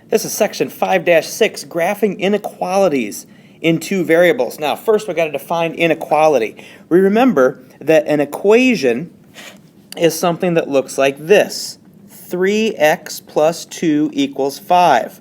This is section 5-6, graphing inequalities in two variables. Now, first we've got to define inequality. We remember that an equation is something that looks like this. 3x plus 2 equals 5.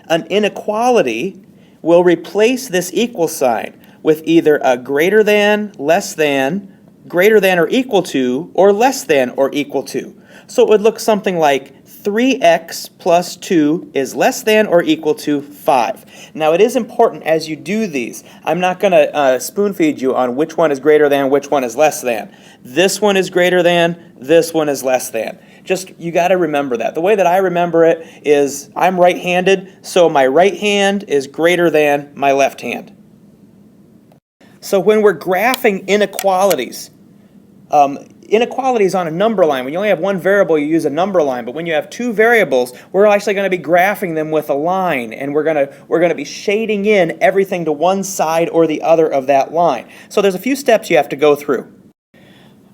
An inequality will replace this equal sign with either a greater than, less than, greater than or equal to, or less than or equal to. So it would look something like 3x plus 2 is less than or equal to 5. Now it is important as you do these. I'm not going to spoon feed you on which one is greater than, which one is less than. This one is greater than, this one is less than. Just, you got to remember that. The way that I remember it is I'm right-handed, so my right hand is greater than my left hand. So when we're graphing inequalities, inequalities on a number line. When you only have one variable, you use a number line. But when you have two variables, we're actually going to be graphing them with a line, and we're going to be shading in everything to one side or the other of that line. So there's a few steps you have to go through.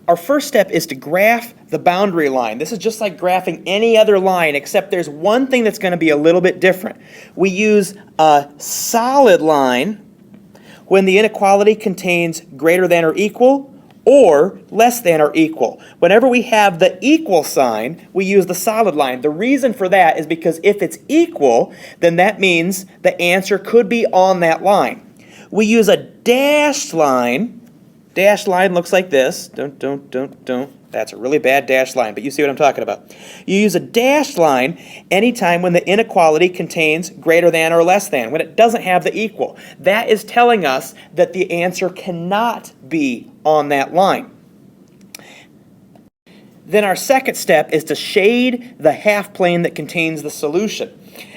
Our first step is to graph the boundary line. This is just like graphing any other line, except there's one thing that's going to be a little bit different. We use a solid line when the inequality contains greater than or equal, or less than or equal. Whenever we have the equal sign, we use the solid line. The reason for that is because if it's equal, then that means the answer could be on that line. We use a dashed line. Dashed line looks like this. Don't. That's a really bad dashed line, but you see what I'm talking about. You use a dashed line anytime when the inequality contains greater than or less than, when it doesn't have the equal. That is telling us that the answer cannot be on that line. Then our second step is to shade the half plane that contains the solution.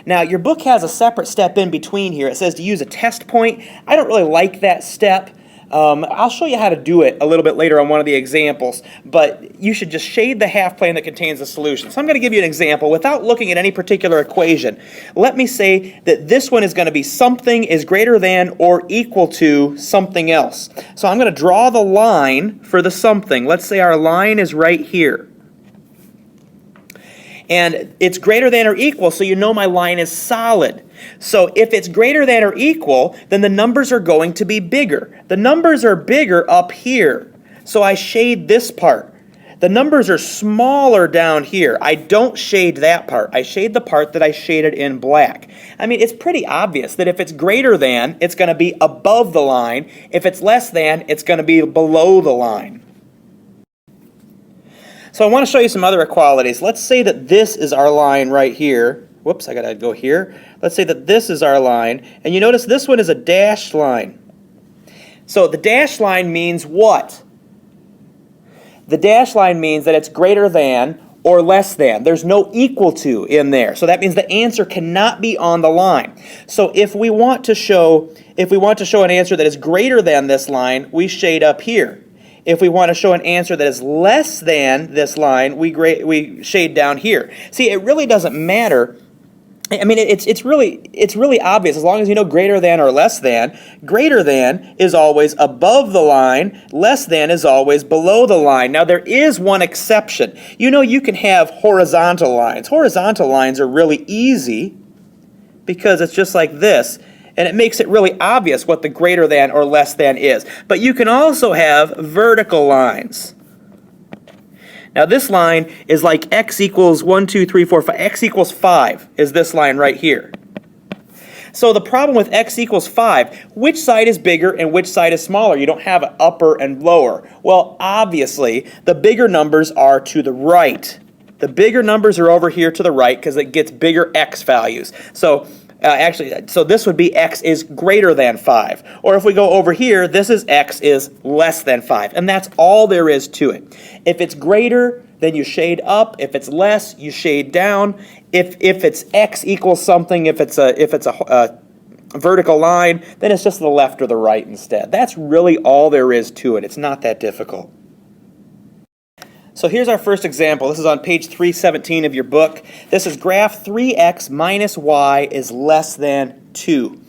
Now, your book has a separate step in between here. It says to use a test point. I don't really like that step. I'll show you how to do it a little bit later on one of the examples, but you should just shade the half plane that contains the solution. So I'm going to give you an example without looking at any particular equation. Let me say that this one is going to be something is greater than or equal to something else. So I'm going to draw the line for the something. Let's say our line is right here. And it's greater than or equal, so you know my line is solid. So if it's greater than or equal, then the numbers are going to be bigger. The numbers are bigger up here, so I shade this part. The numbers are smaller down here. I don't shade that part. I shade the part that I shaded in black. I mean, it's pretty obvious that if it's greater than, it's going to be above the line. If it's less than, it's going to be below the line. So I want to show you some other equalities. Let's say that this is our line right here. Whoops, I got to go here. Let's say that this is our line. And you notice this one is a dashed line. So the dashed line means what? The dashed line means that it's greater than or less than. There's no equal to in there. So that means the answer cannot be on the line. So if we want to show an answer that is greater than this line, we shade up here. If we want to show an answer that is less than this line, we shade down here. See, it really doesn't matter. I mean, it's really obvious. As long as you know greater than or less than, greater than is always above the line, less than is always below the line. Now, there is one exception. You know, you can have horizontal lines. Horizontal lines are really easy because it's just like this. And it makes it really obvious what the greater than or less than is. But you can also have vertical lines. Now this line is like x equals 1, 2, 3, 4, 5. X equals 5 is this line right here. So the problem with x equals 5, which side is bigger and which side is smaller? You don't have an upper and lower. Well, obviously, the bigger numbers are to the right. The bigger numbers are over here to the right because it gets bigger x values. So this would be x is greater than 5. Or if we go over here, this is x is less than 5. And that's all there is to it. If it's greater, then you shade up. If it's less, you shade down. If it's x equals something, if it's a vertical line, then it's just the left or the right instead. That's really all there is to it. It's not that difficult. So here's our first example. This is on page 317 of your book. This is graph 3x minus y is less than 2.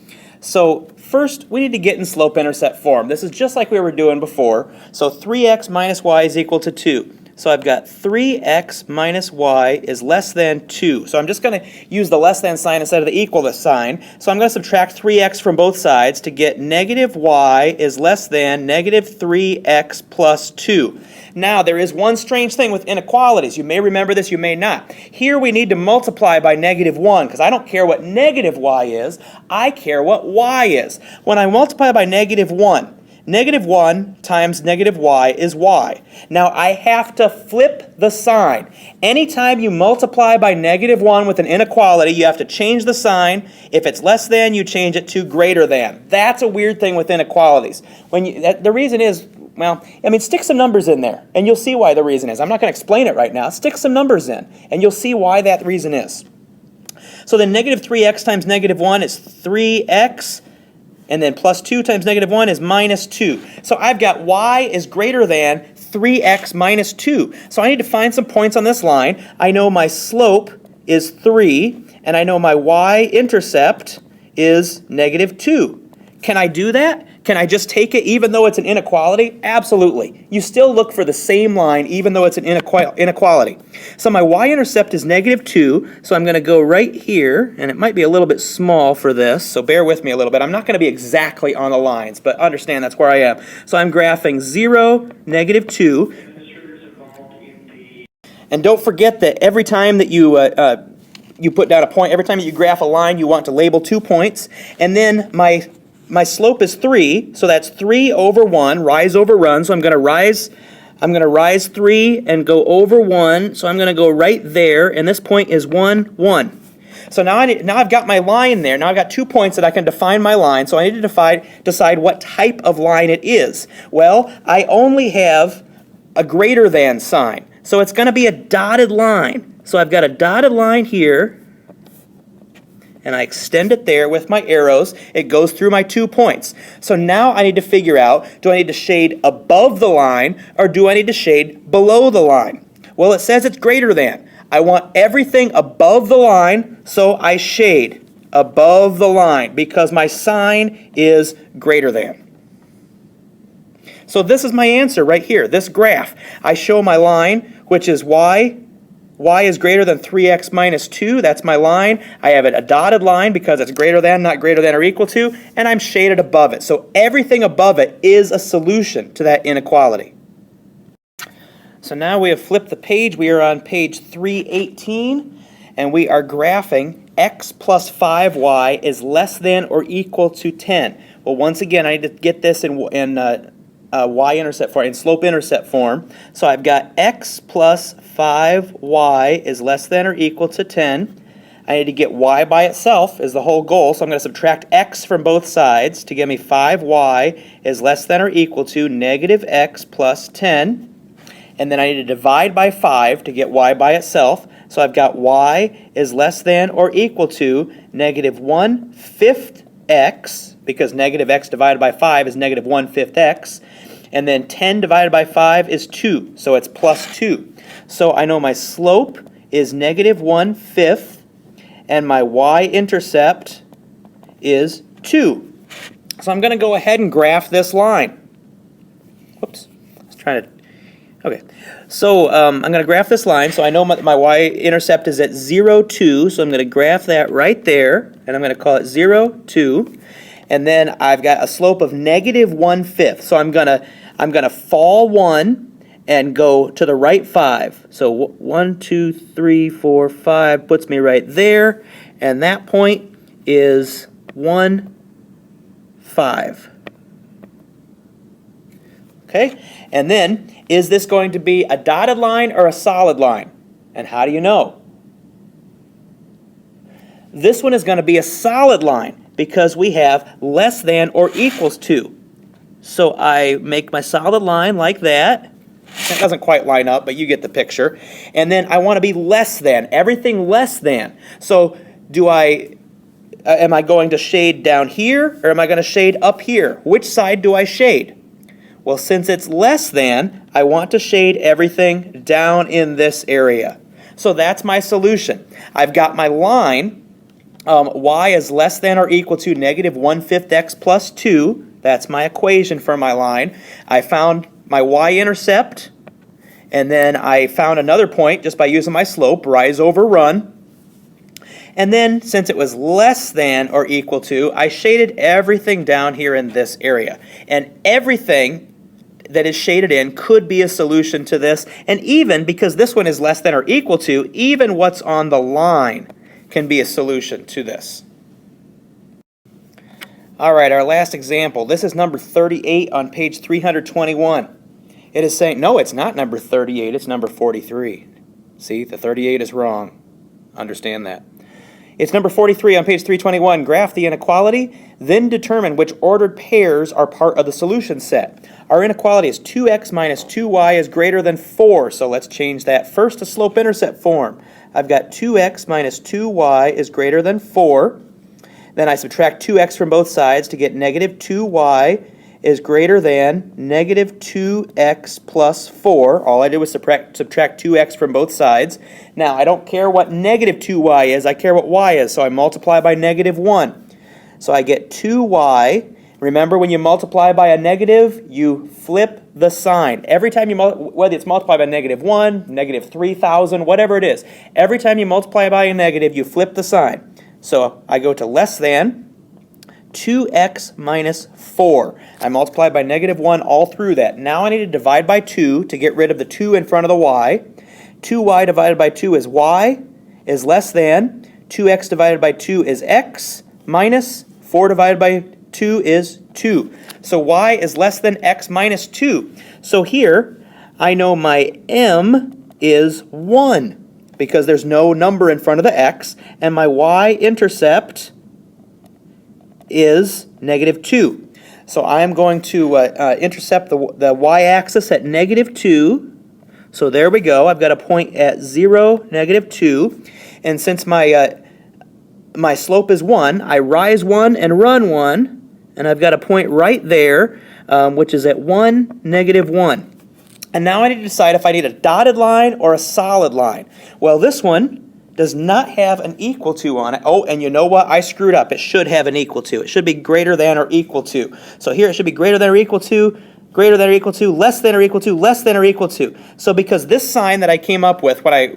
So first, we need to get in slope-intercept form. This is just like we were doing before. So 3x minus y is equal to 2. So I've got 3x minus y is less than 2. So I'm just going to use the less than sign instead of the equal to sign. So I'm going to subtract 3x from both sides to get negative y is less than negative 3x plus 2. Now, there is one strange thing with inequalities. You may remember this, you may not. Here we need to multiply by negative 1 because I don't care what negative y is. I care what y is. When I multiply by negative 1, negative 1 times negative y is y. Now I have to flip the sign. Anytime you multiply by negative 1 with an inequality, you have to change the sign. If it's less than, you change it to greater than. That's a weird thing with inequalities. The reason is, well, I mean, stick some numbers in there, and you'll see why the reason is. I'm not going to explain it right now. Stick some numbers in, and you'll see why that reason is. So then negative 3x times negative 1 is 3x. And then plus 2 times negative 1 is minus 2. So I've got y is greater than 3x minus 2. So I need to find some points on this line. I know my slope is 3, and I know my y-intercept is negative 2. Can I do that? Can I just take it even though it's an inequality? Absolutely. You still look for the same line even though it's an inequality. So my y-intercept is negative 2, so I'm going to go right here, and it might be a little bit small for this, so bear with me a little bit. I'm not going to be exactly on the lines, but understand that's where I am. So I'm graphing 0, negative 2. And don't forget that every time that you put down a point, every time that you graph a line, you want to label 2 points. And then my slope is 3, so that's 3 over 1, rise over run. So I'm going to rise 3 and go over 1. So I'm going to go right there, and this point is 1, 1. So now I've got my line there. Now I've got 2 points that I can define my line. So I need to decide what type of line it is. Well, I only have a greater than sign. So it's going to be a dotted line. So I've got a dotted line here, and I extend it there with my arrows. It goes through my 2 points. So now I need to figure out, do I need to shade above the line or do I need to shade below the line? Well, it says it's greater than. I want everything above the line, so I shade above the line because my sign is greater than. So this is my answer right here, this graph. I show my line, which is y. Y is greater than 3x minus 2. That's my line. I have a dotted line because it's greater than, not greater than or equal to, and I'm shaded above it. So everything above it is a solution to that inequality. So now we have flipped the page. We are on page 318, and we are graphing x plus 5y is less than or equal to 10. Well, once again, I need to get this in y-intercept form, in slope-intercept form. So I've got x plus 5y is less than or equal to 10. I need to get y by itself is the whole goal, so I'm going to subtract x from both sides to give me 5y is less than or equal to negative x plus 10. And then I need to divide by 5 to get y by itself. So I've got y is less than or equal to negative 1/5 x, because negative x divided by 5 is negative 1/5 x. And then 10 divided by 5 is 2, so it's plus 2. So I know my slope is negative 1/5, and my y-intercept is 2. So I'm going to go ahead and graph this line. Whoops, I was trying to... Okay, so I'm going to graph this line. So I know my y-intercept is at 0, 2, so I'm going to graph that right there, and I'm going to call it 0, 2. And then I've got a slope of negative 1/5. So I'm gonna fall 1 and go to the right 5. So 1, 2, 3, 4, 5 puts me right there, and that point is 1, 5. Okay, and then is this going to be a dotted line or a solid line? And how do you know? This one is going to be a solid line because we have less than or equals to. So I make my solid line like that. That doesn't quite line up, but you get the picture. And then I want to be less than, everything less than. So am I going to shade down here or am I going to shade up here? Which side do I shade? Well, since it's less than, I want to shade everything down in this area. So that's my solution. I've got my line. Y is less than or equal to negative 1/5 x plus 2. That's my equation for my line. I found my y-intercept, And then I found another point just by using my slope, rise over run. And then, since it was less than or equal to, I shaded everything down here in this area. And everything that is shaded in could be a solution to this. And even, because this one is less than or equal to, even what's on the line can be a solution to this. All right, our last example. This is number 38 on page 321. It is saying, no, it's not number 38, it's number 43. See, the 38 is wrong. Understand that. It's number 43 on page 321. Graph the inequality, then determine which ordered pairs are part of the solution set. Our inequality is 2x minus 2y is greater than 4, so let's change that first to slope-intercept form. I've got 2x minus 2y is greater than 4. Then I subtract 2x from both sides to get negative 2y is greater than negative 2x plus 4. All I did was subtract 2x from both sides. Now, I don't care what negative 2y is, I care what y is, so I multiply by negative 1. So I get 2y. Remember, when you multiply by a negative, you flip the sign. Every time you whether it's multiplied by negative 1, negative 3,000, whatever it is, every time you multiply by a negative, you flip the sign. So I go to less than 2x minus 4. I multiply by negative 1 all through that. Now I need to divide by 2 to get rid of the 2 in front of the y. 2y divided by 2 is y, is less than 2x divided by 2 is x, minus 4 divided by 2 is 2. So y is less than x minus 2. So here, I know my m is 1, because there's no number in front of the x, and my y-intercept is negative 2. So I am going to intercept the y-axis at negative 2. So there we go. I've got a point at 0, negative 2. And since my slope is 1, I rise 1 and run 1. And I've got a point right there, which is at 1, negative 1. And now I need to decide if I need a dotted line or a solid line. Well, this one does not have an equal to on it. Oh, and you know what? I screwed up. It should have an equal to. It should be greater than or equal to. So here it should be greater than or equal to, greater than or equal to, less than or equal to, less than or equal to. So because this sign that I came up with when I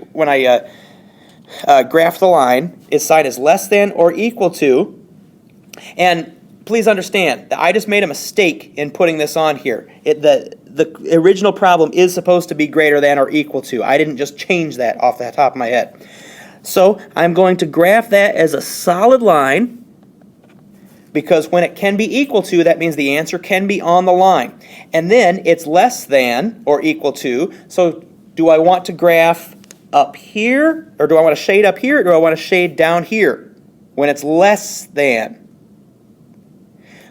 graphed the line is sign is less than or equal to, and please understand that I just made a mistake in putting this on here. The original problem is supposed to be greater than or equal to. I didn't just change that off the top of my head. So I'm going to graph that as a solid line, because when it can be equal to, that means the answer can be on the line. And then it's less than or equal to. So do I want to graph up here, or do I want to shade up here, or do I want to shade down here when it's less than?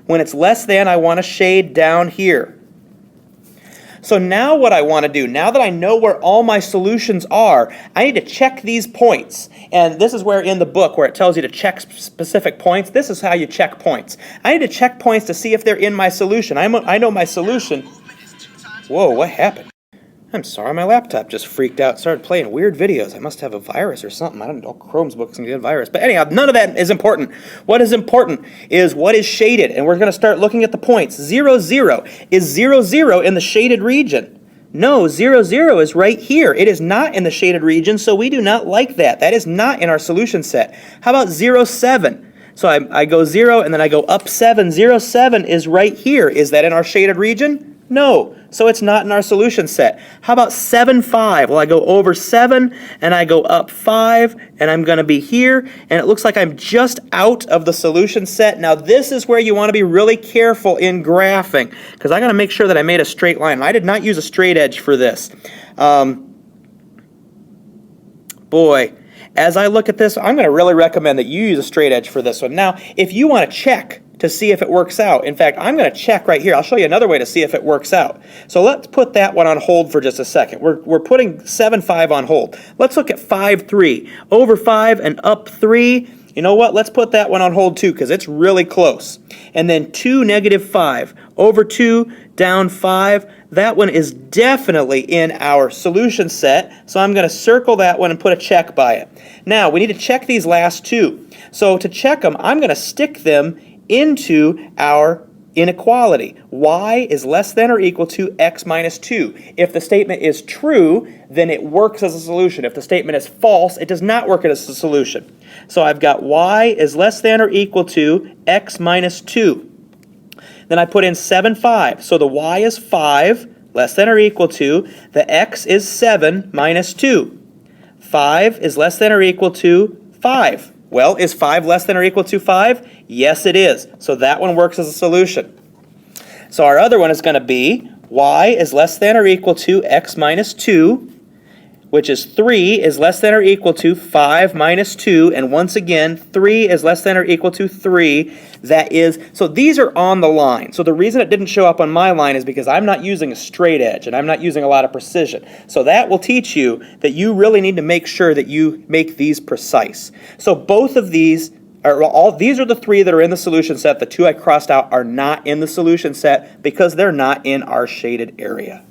When it's less than, I want to shade down here. So now what I want to do, now that I know where all my solutions are, I need to check these points. And this is where in the book where it tells you to check specific points, this is how you check points. I need to check points to see if they're in my solution. I know my solution. Whoa, what happened? I'm sorry, my laptop just freaked out, started playing weird videos. I must have a virus or something. I don't know, Chrome's books can get a virus. But anyhow, none of that is important. What is important is what is shaded, and we're going to start looking at the points. 0, 0. Is 0, 0 in the shaded region? No, 0, 0 is right here. It is not in the shaded region, so we do not like that. That is not in our solution set. How about 0, 7? So I go 0, and then I go up 7. 0, 7 is right here. Is that in our shaded region? No, so it's not in our solution set. How about 7, 5? Well, I go over 7, and I go up 5, and I'm going to be here, and it looks like I'm just out of the solution set. Now, this is where you want to be really careful in graphing, because I got to make sure that I made a straight line. I did not use a straight edge for this. Boy, as I look at this, I'm going to really recommend that you use a straight edge for this one. Now, if you want to check to see if it works out. In fact, I'm going to check right here. I'll show you another way to see if it works out. So let's put that one on hold for just a second. We're putting 7, 5 on hold. Let's look at 5, 3. Over 5 and up 3. You know what? Let's put that one on hold too, because it's really close. And then 2, negative 5. Over 2, down 5. That one is definitely in our solution set. So I'm going to circle that one and put a check by it. Now, we need to check these last two. So to check them, I'm going to stick them into our inequality. Y is less than or equal to x minus 2. If the statement is true, then it works as a solution. If the statement is false, it does not work as a solution. So I've got y is less than or equal to x minus 2. Then I put in 7, 5. So the y is 5, less than or equal to, the x is 7 minus 2. 5 is less than or equal to 5. Well, is 5 less than or equal to 5? Yes, it is. So that one works as a solution. So our other one is going to be y is less than or equal to x minus 2, which is 3 is less than or equal to 5 minus 2, and once again, 3 is less than or equal to 3. That is, so these are on the line. So the reason it didn't show up on my line is because I'm not using a straight edge, and I'm not using a lot of precision. So that will teach you that you really need to make sure that you make these precise. So both of these these are the 3 that are in the solution set. The 2 I crossed out are not in the solution set because they're not in our shaded area.